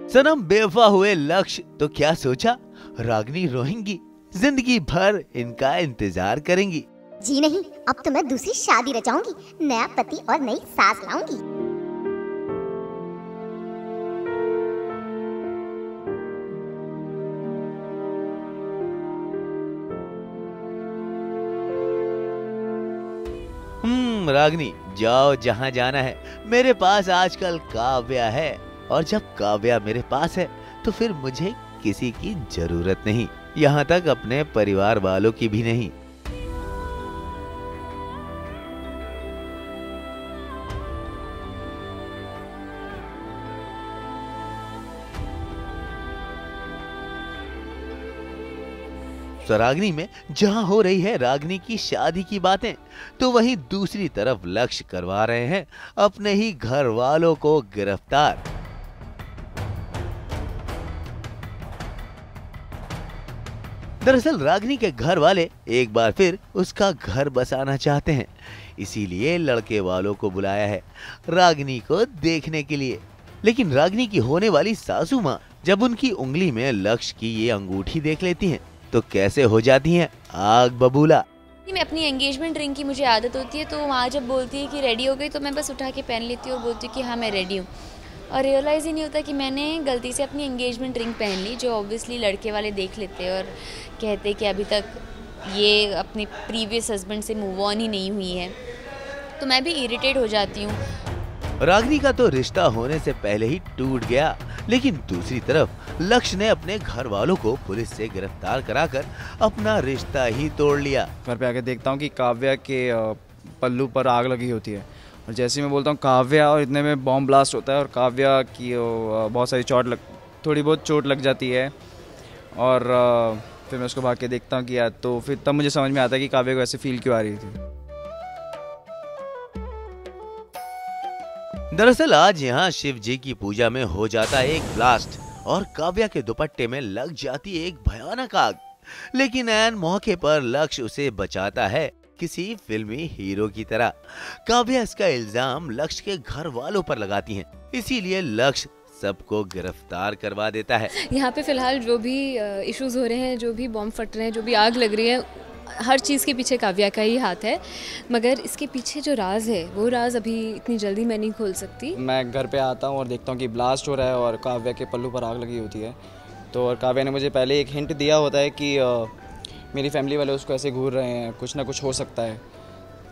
सनम बेवफा हुए लक्ष्य तो क्या सोचा, रागिनी रोएंगी, जिंदगी भर इनका इंतजार करेंगी। जी नहीं, अब तो मैं दूसरी शादी रचाऊंगी, नया पति और नई सास लाऊंगी। रागिनी जाओ जहाँ जाना है, मेरे पास आजकल काव्या है, और जब काव्या मेरे पास है तो फिर मुझे किसी की जरूरत नहीं, यहाँ तक अपने परिवार वालों की भी नहीं। रागिनी में जहां हो रही है रागिनी की शादी की बातें, तो वहीं दूसरी तरफ लक्ष्य करवा रहे हैं अपने ही घर वालों को गिरफ्तार। दरअसल रागिनी के घर वाले एक बार फिर उसका घर बसाना चाहते हैं, इसीलिए लड़के वालों को बुलाया है रागिनी को देखने के लिए। लेकिन रागिनी की होने वाली सासू माँ जब उनकी उंगली में लक्ष्य की ये अंगूठी देख लेती हैं, तो कैसे हो जाती हैं आग बबूला। मैं अपनी एंगेजमेंट रिंग की मुझे आदत होती है, तो वहाँ जब बोलती है कि रेडी हो गई तो मैं बस उठा के पहन लेती हूँ और बोलती हूँ कि हाँ मैं रेडी हूँ, और रियलाइज़ ही नहीं होता कि मैंने गलती से अपनी एंगेजमेंट रिंग पहन ली, जो ऑब्वियसली लड़के वाले देख लेते हैं और कहते कि अभी तक ये अपने प्रीवियस हस्बैंड से मूव ऑन ही नहीं हुई है, तो मैं भी इरिटेट हो जाती हूँ। रागिनी का तो रिश्ता होने से पहले ही टूट गया, लेकिन दूसरी तरफ लक्ष्य ने अपने घर वालों को पुलिस से गिरफ्तार कराकर अपना रिश्ता ही तोड़ लिया। घर पे आके देखता हूँ कि काव्या के पल्लू पर आग लगी होती है, और जैसे ही मैं बोलता हूँ काव्या, और इतने में बॉम्ब ब्लास्ट होता है और काव्या की बहुत सारी थोड़ी बहुत चोट लग जाती है, और फिर मैं उसको भाग के देखता हूँ कि यार, तो फिर तब मुझे समझ में आता है कि काव्या को ऐसे फील क्यों आ रही थी। दरअसल आज यहाँ शिव जी की पूजा में हो जाता एक ब्लास्ट और काव्या के दुपट्टे में लग जाती एक भयानक आग, लेकिन ऐन मौके पर लक्ष्य उसे बचाता है किसी फिल्मी हीरो की तरह। काव्या इसका इल्जाम लक्ष्य के घर वालों पर लगाती हैं, इसीलिए लक्ष्य सबको गिरफ्तार करवा देता है। यहाँ पे फिलहाल जो भी इश्यूज हो रहे हैं, जो भी बॉम्ब फट रहे हैं, जो भी आग लग रही है, हर चीज़ के पीछे काव्या का ही हाथ है, मगर इसके पीछे जो राज है वो राज अभी इतनी जल्दी मैं नहीं खोल सकती। मैं घर पे आता हूँ और देखता हूँ कि ब्लास्ट हो रहा है और काव्या के पल्लू पर आग लगी होती है, तो और काव्या ने मुझे पहले एक हिंट दिया होता है कि मेरी फैमिली वाले उसको ऐसे घूर रहे हैं, कुछ ना कुछ हो सकता है,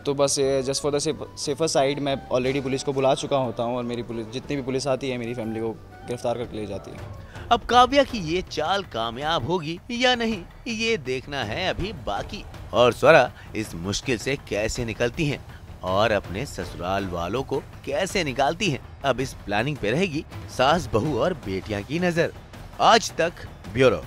तो बस just for the safer side मैं ऑलरेडी पुलिस को बुला चुका होता हूँ, और मेरी पुलिस, जितनी भी पुलिस आती है, मेरी फैमिली को गिरफ्तार करके ले जाती है। अब काव्या की ये चाल कामयाब होगी या नहीं, ये देखना है अभी बाकी। और स्वरा इस मुश्किल से कैसे निकलती हैं और अपने ससुराल वालों को कैसे निकालती हैं, अब इस प्लानिंग पे रहेगी सास, बहू और बेटियां की नजर। आज तक ब्यूरो।